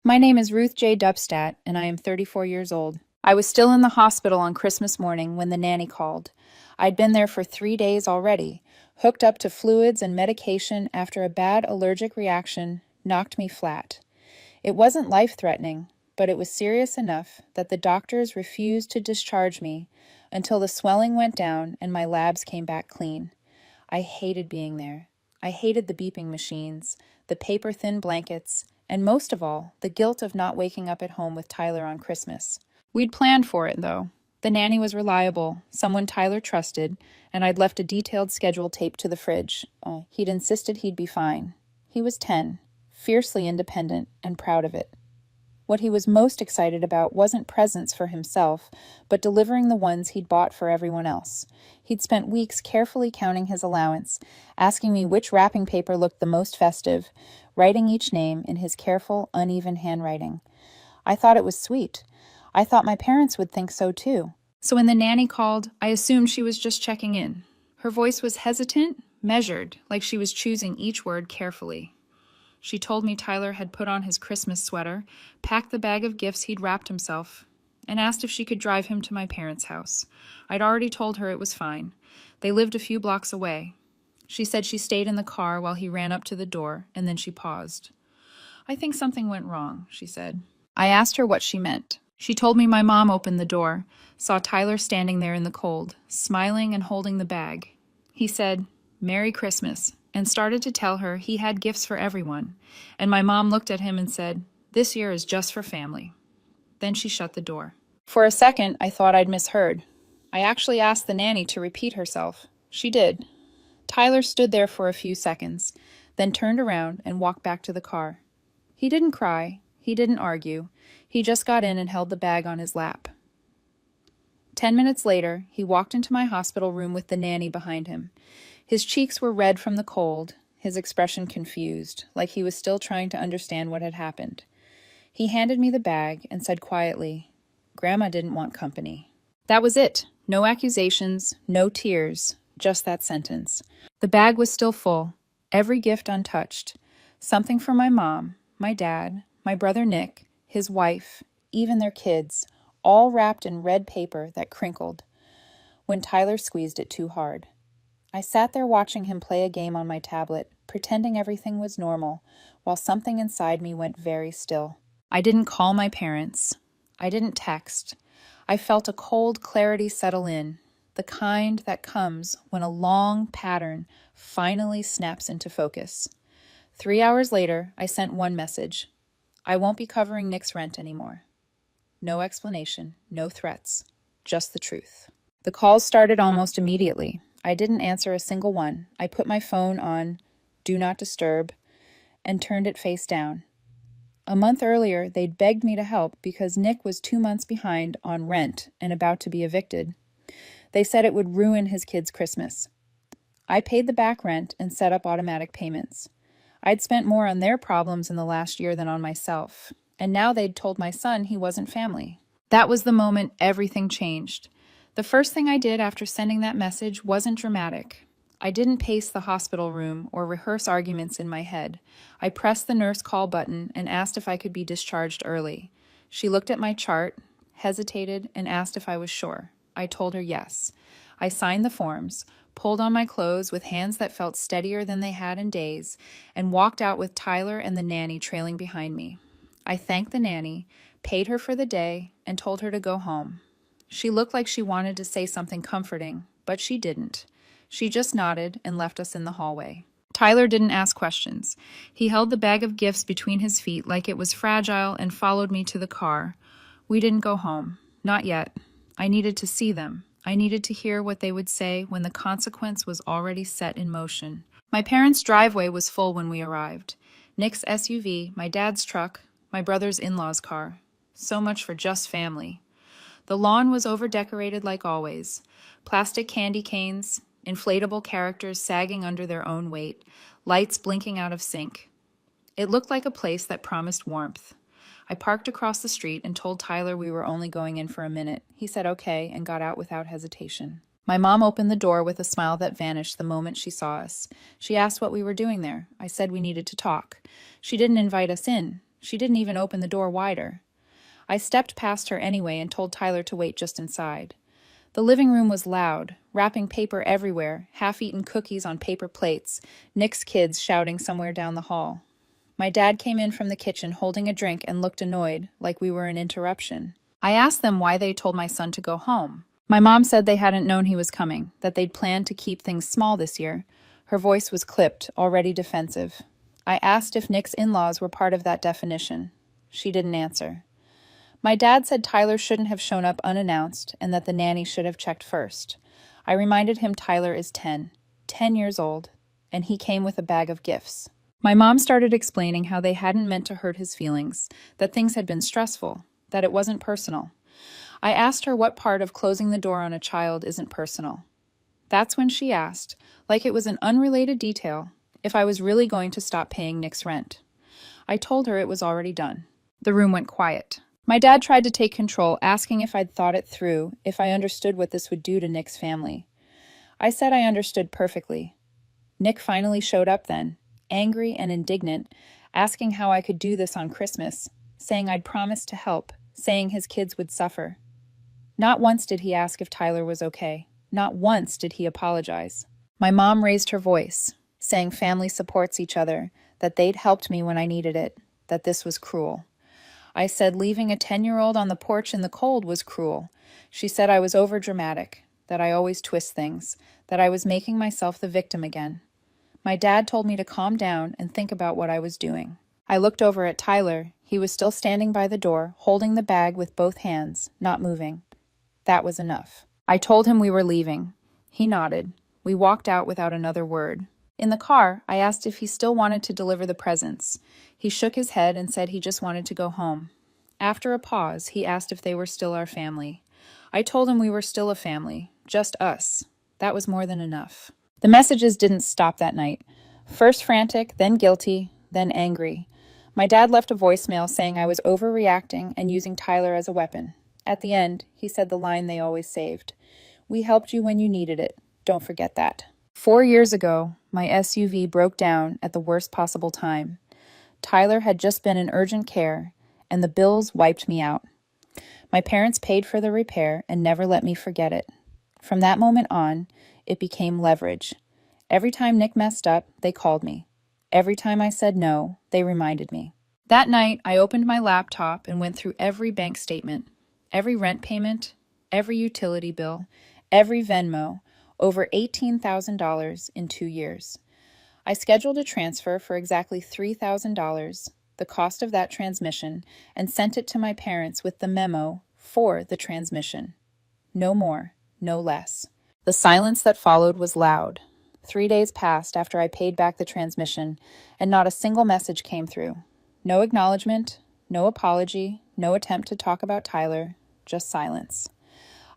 My name is Ruth J. Dubstat, and I am 34 years old. I was still in the hospital on Christmas morning when the nanny called. I'd been there for 3 days already, hooked up to fluids and medication after a bad allergic reaction knocked me flat. It wasn't life-threatening, but it was serious enough that the doctors refused to discharge me until the swelling went down and my labs came back clean. I hated being there. I hated the beeping machines, the paper-thin blankets, and most of all, the guilt of not waking up at home with Tyler on Christmas. We'd planned for it, though. The nanny was reliable, someone Tyler trusted, and I'd left a detailed schedule taped to the fridge. He'd insisted he'd be fine. He was 10, fiercely independent, and proud of it. What he was most excited about wasn't presents for himself, but delivering the ones he'd bought for everyone else. He'd spent weeks carefully counting his allowance, asking me which wrapping paper looked the most festive, writing each name in his careful, uneven handwriting. I thought it was sweet. I thought my parents would think so too. So when the nanny called, I assumed she was just checking in. Her voice was hesitant, measured, like she was choosing each word carefully. She told me Tyler had put on his Christmas sweater, packed the bag of gifts he'd wrapped himself, and asked if she could drive him to my parents' house. I'd already told her it was fine. They lived a few blocks away. She said she stayed in the car while he ran up to the door, and then she paused. "I think something went wrong," she said. I asked her what she meant. She told me my mom opened the door, saw Tyler standing there in the cold, smiling and holding the bag. He said, "Merry Christmas," and started to tell her he had gifts for everyone. And my mom looked at him and said, "This year is just for family." Then she shut the door. For a second, I thought I'd misheard. I actually asked the nanny to repeat herself. She did. Tyler stood there for a few seconds, then turned around and walked back to the car. He didn't cry. He didn't argue. He just got in and held the bag on his lap. 10 minutes later, he walked into my hospital room with the nanny behind him. His cheeks were red from the cold, his expression confused, like he was still trying to understand what had happened. He handed me the bag and said quietly, "Grandma didn't want company." That was it. No accusations, no tears, just that sentence. The bag was still full, every gift untouched. Something for my mom, my dad, my brother Nick, his wife, even their kids, all wrapped in red paper that crinkled when Tyler squeezed it too hard. I sat there watching him play a game on my tablet, pretending everything was normal, while something inside me went very still. I didn't call my parents. I didn't text. I felt a cold clarity settle in, the kind that comes when a long pattern finally snaps into focus. 3 hours later, I sent one message. I won't be covering Nick's rent anymore. No explanation, no threats, just the truth. The calls started almost immediately. I didn't answer a single one. I put my phone on Do Not Disturb and turned it face down. A month earlier, they'd begged me to help because Nick was 2 months behind on rent and about to be evicted. They said it would ruin his kid's Christmas. I paid the back rent and set up automatic payments. I'd spent more on their problems in the last year than on myself, and now they'd told my son he wasn't family. That was the moment everything changed. The first thing I did after sending that message wasn't dramatic. I didn't pace the hospital room or rehearse arguments in my head. I pressed the nurse call button and asked if I could be discharged early. She looked at my chart, hesitated, and asked if I was sure. I told her yes. I signed the forms, pulled on my clothes with hands that felt steadier than they had in days, and walked out with Tyler and the nanny trailing behind me. I thanked the nanny, paid her for the day, and told her to go home. She looked like she wanted to say something comforting, but she didn't. She just nodded and left us in the hallway. Tyler didn't ask questions. He held the bag of gifts between his feet like it was fragile and followed me to the car. We didn't go home. Not yet. I needed to see them. I needed to hear what they would say when the consequence was already set in motion. My parents' driveway was full when we arrived. Nick's SUV, my dad's truck, my brother's in-laws' car. So much for just family. The lawn was over-decorated like always. Plastic candy canes, inflatable characters sagging under their own weight, lights blinking out of sync. It looked like a place that promised warmth. I parked across the street and told Tyler we were only going in for a minute. He said okay and got out without hesitation. My mom opened the door with a smile that vanished the moment she saw us. She asked what we were doing there. I said we needed to talk. She didn't invite us in. She didn't even open the door wider. I stepped past her anyway and told Tyler to wait just inside. The living room was loud, wrapping paper everywhere, half-eaten cookies on paper plates, Nick's kids shouting somewhere down the hall. My dad came in from the kitchen holding a drink and looked annoyed, like we were an interruption. I asked them why they told my son to go home. My mom said they hadn't known he was coming, that they'd planned to keep things small this year. Her voice was clipped, already defensive. I asked if Nick's in-laws were part of that definition. She didn't answer. My dad said Tyler shouldn't have shown up unannounced and that the nanny should have checked first. I reminded him Tyler is 10 years old, and he came with a bag of gifts. My mom started explaining how they hadn't meant to hurt his feelings, that things had been stressful, that it wasn't personal. I asked her what part of closing the door on a child isn't personal. That's when she asked, like it was an unrelated detail, if I was really going to stop paying Nick's rent. I told her it was already done. The room went quiet. My dad tried to take control, asking if I'd thought it through, if I understood what this would do to Nick's family. I said I understood perfectly. Nick finally showed up then, angry and indignant, asking how I could do this on Christmas, saying I'd promised to help, saying his kids would suffer. Not once did he ask if Tyler was okay. Not once did he apologize. My mom raised her voice, saying family supports each other, that they'd helped me when I needed it, that this was cruel. I said leaving a 10-year-old on the porch in the cold was cruel. She said I was overdramatic, that I always twist things, that I was making myself the victim again. My dad told me to calm down and think about what I was doing. I looked over at Tyler. He was still standing by the door, holding the bag with both hands, not moving. That was enough. I told him we were leaving. He nodded. We walked out without another word. In the car, I asked if he still wanted to deliver the presents. He shook his head and said he just wanted to go home. After a pause, he asked if they were still our family. I told him we were still a family, just us. That was more than enough. The messages didn't stop that night. First frantic, then guilty, then angry. My dad left a voicemail saying I was overreacting and using Tyler as a weapon. At the end, he said the line they always saved. We helped you when you needed it. Don't forget that. 4 years ago, my SUV broke down at the worst possible time. Tyler had just been in urgent care, and the bills wiped me out. My parents paid for the repair and never let me forget it. From that moment on, it became leverage. Every time Nick messed up, they called me. Every time I said no, they reminded me. That night, I opened my laptop and went through every bank statement, every rent payment, every utility bill, every Venmo, over $18,000 in 2 years. I scheduled a transfer for exactly $3,000, the cost of that transmission, and sent it to my parents with the memo for the transmission. No more, no less. The silence that followed was loud. 3 days passed after I paid back the transmission, and not a single message came through. No acknowledgement, no apology, no attempt to talk about Tyler, just silence.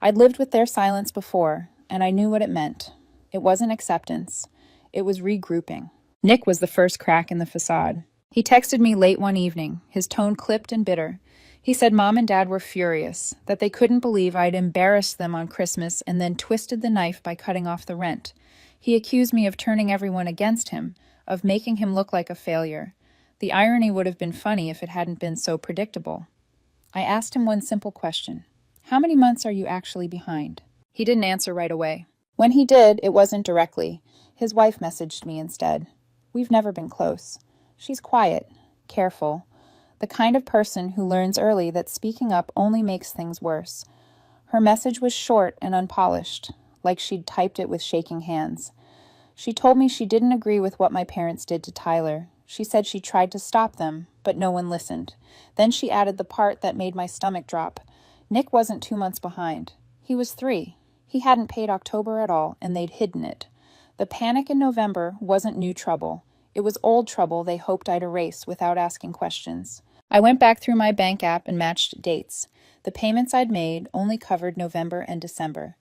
I'd lived with their silence before, and I knew what it meant. It wasn't acceptance. It was regrouping. Nick was the first crack in the facade. He texted me late one evening, his tone clipped and bitter. He said Mom and Dad were furious, that they couldn't believe I'd embarrassed them on Christmas and then twisted the knife by cutting off the rent. He accused me of turning everyone against him, of making him look like a failure. The irony would have been funny if it hadn't been so predictable. I asked him one simple question. How many months are you actually behind? He didn't answer right away. When he did, it wasn't directly. His wife messaged me instead. We've never been close. She's quiet, careful, the kind of person who learns early that speaking up only makes things worse. Her message was short and unpolished, like she'd typed it with shaking hands. She told me she didn't agree with what my parents did to Tyler. She said she tried to stop them, but no one listened. Then she added the part that made my stomach drop. Nick wasn't 2 months behind. He was 3. He hadn't paid October at all, and they'd hidden it. The panic in November wasn't new trouble. It was old trouble they hoped I'd erase without asking questions. I went back through my bank app and matched dates. The payments I'd made only covered November and December.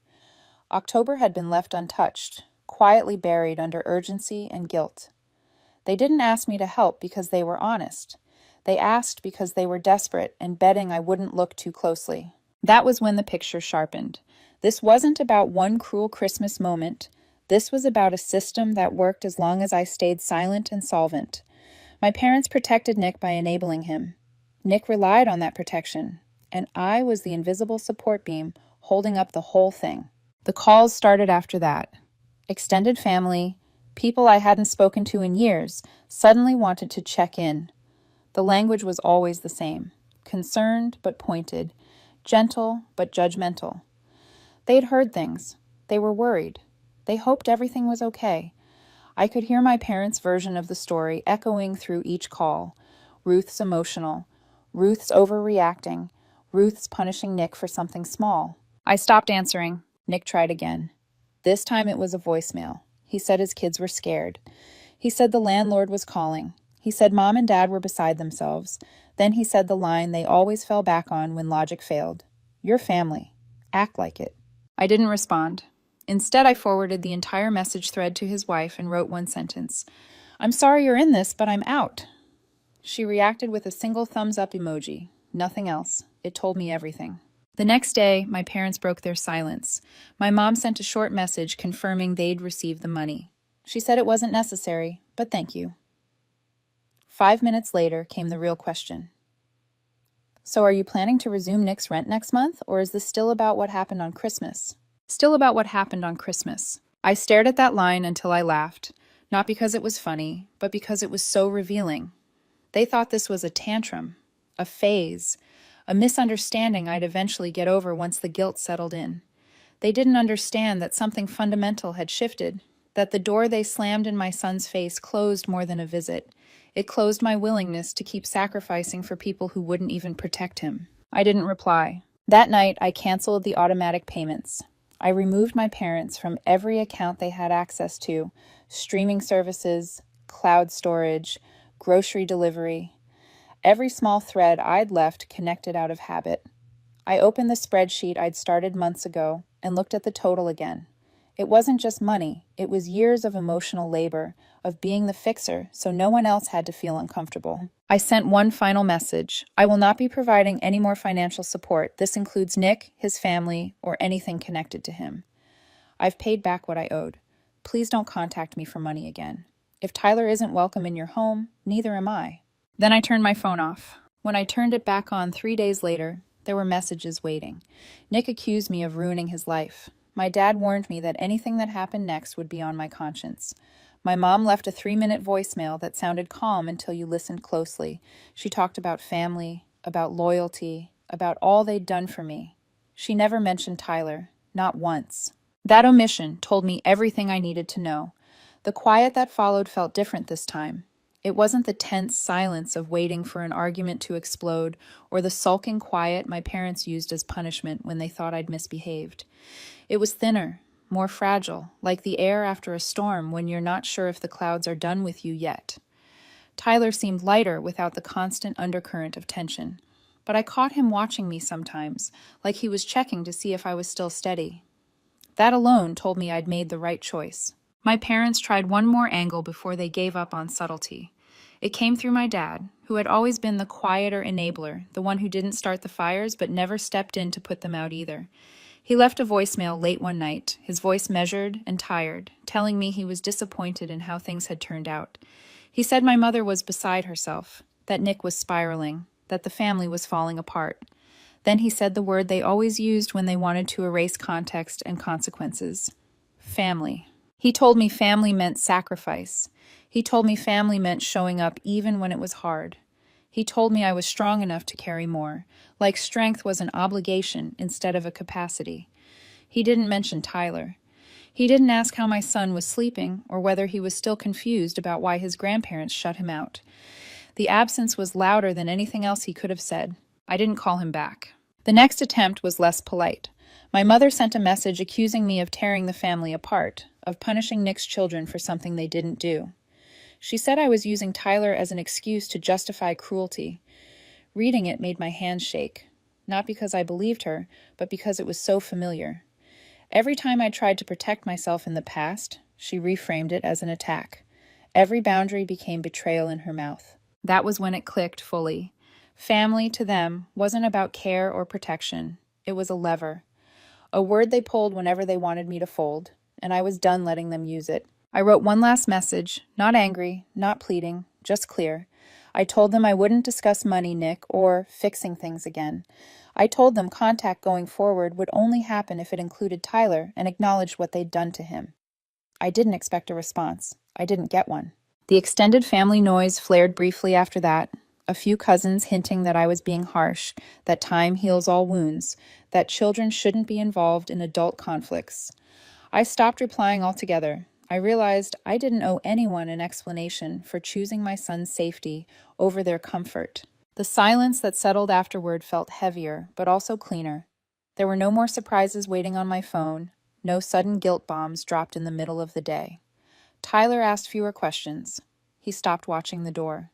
October had been left untouched, quietly buried under urgency and guilt. They didn't ask me to help because they were honest. They asked because they were desperate and betting I wouldn't look too closely. That was when the picture sharpened. This wasn't about one cruel Christmas moment. This was about a system that worked as long as I stayed silent and solvent. My parents protected Nick by enabling him. Nick relied on that protection, and I was the invisible support beam holding up the whole thing. The calls started after that. Extended family, people I hadn't spoken to in years, suddenly wanted to check in. The language was always the same: concerned but pointed, gentle but judgmental. They'd heard things. They were worried. They hoped everything was okay. I could hear my parents' version of the story echoing through each call. Ruth's emotional. Ruth's overreacting. Ruth's punishing Nick for something small. I stopped answering. Nick tried again. This time it was a voicemail. He said his kids were scared. He said the landlord was calling. He said mom and dad were beside themselves. Then he said the line they always fell back on when logic failed. You're family. Act like it. I didn't respond. Instead, I forwarded the entire message thread to his wife and wrote one sentence. I'm sorry you're in this, but I'm out. She reacted with a single thumbs up emoji. Nothing else. It told me everything. The next day, my parents broke their silence. My mom sent a short message confirming they'd received the money. She said it wasn't necessary, but thank you. 5 minutes later came the real question. So are you planning to resume Nick's rent next month, or is this still about what happened on Christmas? Still about what happened on Christmas. I stared at that line until I laughed, not because it was funny, but because it was so revealing. They thought this was a tantrum, a phase, a misunderstanding I'd eventually get over once the guilt settled in. They didn't understand that something fundamental had shifted, that the door they slammed in my son's face closed more than a visit. It closed my willingness to keep sacrificing for people who wouldn't even protect him. I didn't reply. That night, I canceled the automatic payments. I removed my parents from every account they had access to: streaming services, cloud storage, grocery delivery. Every small thread I'd left connected out of habit. I opened the spreadsheet I'd started months ago and looked at the total again. It wasn't just money, it was years of emotional labor, of being the fixer so no one else had to feel uncomfortable. I sent one final message. I will not be providing any more financial support. This includes Nick, his family, or anything connected to him. I've paid back what I owed. Please don't contact me for money again. If Tyler isn't welcome in your home, neither am I. Then I turned my phone off. When I turned it back on 3 days later, there were messages waiting. Nick accused me of ruining his life. My dad warned me that anything that happened next would be on my conscience. My mom left a 3-minute voicemail that sounded calm until you listened closely. She talked about family, about loyalty, about all they'd done for me. She never mentioned Tyler, not once. That omission told me everything I needed to know. The quiet that followed felt different this time. It wasn't the tense silence of waiting for an argument to explode, or the sulking quiet my parents used as punishment when they thought I'd misbehaved. It was thinner, more fragile, like the air after a storm when you're not sure if the clouds are done with you yet. Tyler seemed lighter without the constant undercurrent of tension, but I caught him watching me sometimes, like he was checking to see if I was still steady. That alone told me I'd made the right choice. My parents tried one more angle before they gave up on subtlety. It came through my dad, who had always been the quieter enabler, the one who didn't start the fires but never stepped in to put them out either. He left a voicemail late one night, his voice measured and tired, telling me he was disappointed in how things had turned out. He said my mother was beside herself, that Nick was spiraling, that the family was falling apart. Then he said the word they always used when they wanted to erase context and consequences: family. He told me family meant sacrifice. He told me family meant showing up even when it was hard. He told me I was strong enough to carry more, like strength was an obligation instead of a capacity. He didn't mention Tyler. He didn't ask how my son was sleeping or whether he was still confused about why his grandparents shut him out. The absence was louder than anything else he could have said. I didn't call him back. The next attempt was less polite. My mother sent a message accusing me of tearing the family apart, of punishing Nick's children for something they didn't do. She said I was using Tyler as an excuse to justify cruelty. Reading it made my hands shake, not because I believed her, but because it was so familiar. Every time I tried to protect myself in the past, she reframed it as an attack. Every boundary became betrayal in her mouth. That was when it clicked fully. Family, to them, wasn't about care or protection. It was a lever. A word they pulled whenever they wanted me to fold, and I was done letting them use it. I wrote one last message, not angry, not pleading, just clear. I told them I wouldn't discuss money, Nick, or fixing things again. I told them contact going forward would only happen if it included Tyler and acknowledged what they'd done to him. I didn't expect a response. I didn't get one. The extended family noise flared briefly after that, a few cousins hinting that I was being harsh, that time heals all wounds, that children shouldn't be involved in adult conflicts. I stopped replying altogether. I realized I didn't owe anyone an explanation for choosing my son's safety over their comfort. The silence that settled afterward felt heavier, but also cleaner. There were no more surprises waiting on my phone, no sudden guilt bombs dropped in the middle of the day. Tyler asked fewer questions. He stopped watching the door.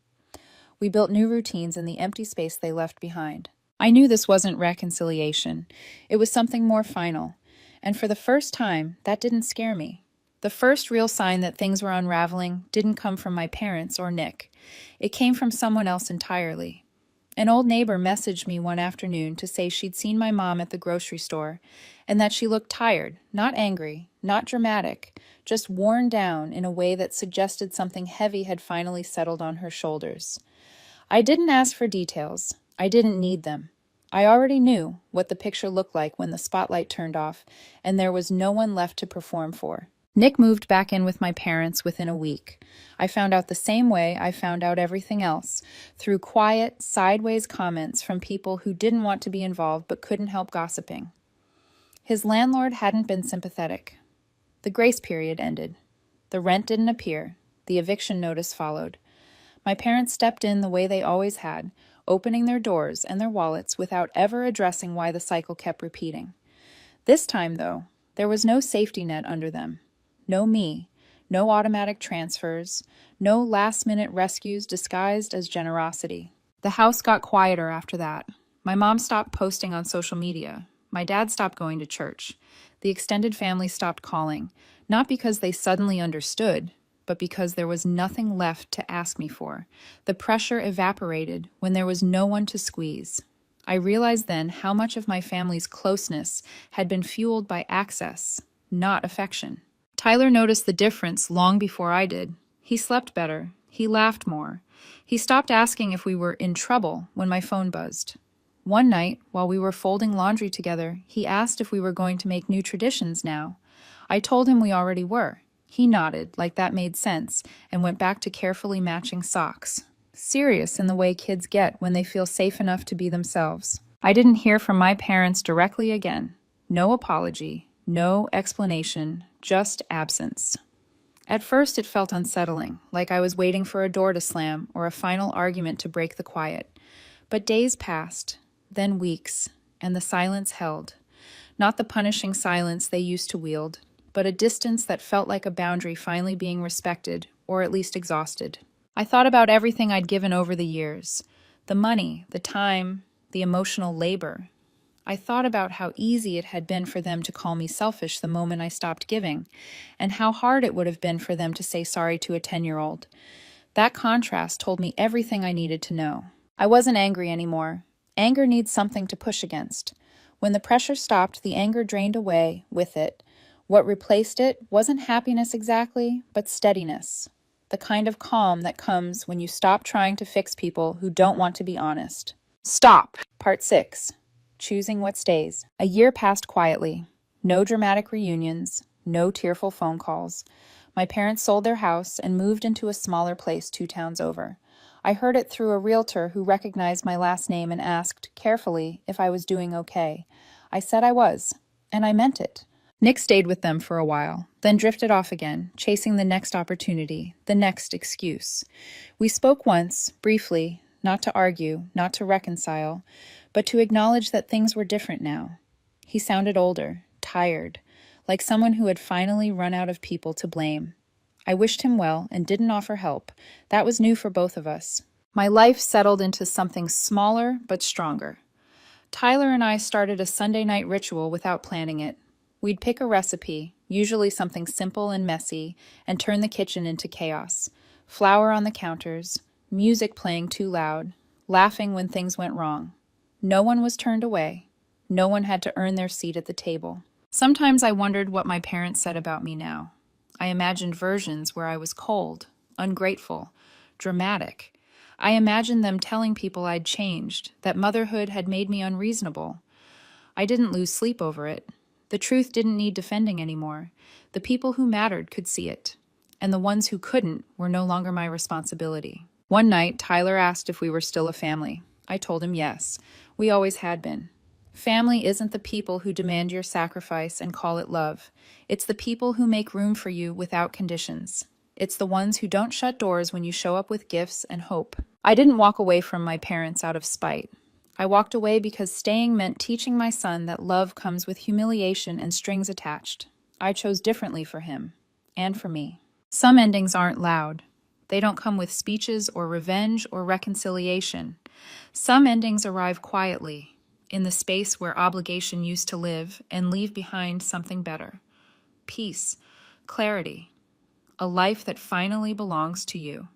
We built new routines in the empty space they left behind. I knew this wasn't reconciliation. It was something more final. And for the first time, that didn't scare me. The first real sign that things were unraveling didn't come from my parents or Nick. It came from someone else entirely. An old neighbor messaged me one afternoon to say she'd seen my mom at the grocery store and that she looked tired, not angry, not dramatic, just worn down in a way that suggested something heavy had finally settled on her shoulders. I didn't ask for details. I didn't need them. I already knew what the picture looked like when the spotlight turned off and there was no one left to perform for. Nick moved back in with my parents within a week. I found out the same way I found out everything else, through quiet, sideways comments from people who didn't want to be involved but couldn't help gossiping. His landlord hadn't been sympathetic. The grace period ended. The rent didn't appear. The eviction notice followed. My parents stepped in the way they always had, opening their doors and their wallets without ever addressing why the cycle kept repeating. This time, though, there was no safety net under them. No me, no automatic transfers, no last-minute rescues disguised as generosity. The house got quieter after that. My mom stopped posting on social media. My dad stopped going to church. The extended family stopped calling, not because they suddenly understood, but because there was nothing left to ask me for. The pressure evaporated when there was no one to squeeze. I realized then how much of my family's closeness had been fueled by access, not affection. Tyler noticed the difference long before I did. He slept better. He laughed more. He stopped asking if we were in trouble when my phone buzzed. One night, while we were folding laundry together, he asked if we were going to make new traditions now. I told him we already were. He nodded, like that made sense, and went back to carefully matching socks. Serious in the way kids get when they feel safe enough to be themselves. I didn't hear from my parents directly again. No apology, no explanation, just absence. At first it felt unsettling, like I was waiting for a door to slam or a final argument to break the quiet. But days passed, then weeks, and the silence held. Not the punishing silence they used to wield, but a distance that felt like a boundary finally being respected, or at least exhausted. I thought about everything I'd given over the years. The money, the time, the emotional labor. I thought about how easy it had been for them to call me selfish the moment I stopped giving, and how hard it would have been for them to say sorry to a 10-year-old. That contrast told me everything I needed to know. I wasn't angry anymore. Anger needs something to push against. When the pressure stopped, the anger drained away with it. What replaced it wasn't happiness exactly, but steadiness. The kind of calm that comes when you stop trying to fix people who don't want to be honest. Stop! Part 6. Choosing what stays. A year passed quietly. No dramatic reunions, no tearful phone calls. My parents sold their house and moved into a smaller place 2 towns over. I heard it through a realtor who recognized my last name and asked, carefully, if I was doing okay. I said I was, and I meant it. Nick stayed with them for a while, then drifted off again, chasing the next opportunity, the next excuse. We spoke once, briefly, not to argue, not to reconcile, but to acknowledge that things were different now. He sounded older, tired, like someone who had finally run out of people to blame. I wished him well and didn't offer help. That was new for both of us. My life settled into something smaller but stronger. Tyler and I started a Sunday night ritual without planning it. We'd pick a recipe, usually something simple and messy, and turn the kitchen into chaos. Flour on the counters, music playing too loud, laughing when things went wrong. No one was turned away. No one had to earn their seat at the table. Sometimes I wondered what my parents said about me now. I imagined versions where I was cold, ungrateful, dramatic. I imagined them telling people I'd changed, that motherhood had made me unreasonable. I didn't lose sleep over it. The truth didn't need defending anymore. The people who mattered could see it, and the ones who couldn't were no longer my responsibility. One night, Tyler asked if we were still a family. I told him yes. We always had been. Family isn't the people who demand your sacrifice and call it love. It's the people who make room for you without conditions. It's the ones who don't shut doors when you show up with gifts and hope. I didn't walk away from my parents out of spite. I walked away because staying meant teaching my son that love comes with humiliation and strings attached. I chose differently for him, and for me. Some endings aren't loud. They don't come with speeches or revenge or reconciliation. Some endings arrive quietly, in the space where obligation used to live, and leave behind something better. Peace, clarity, a life that finally belongs to you.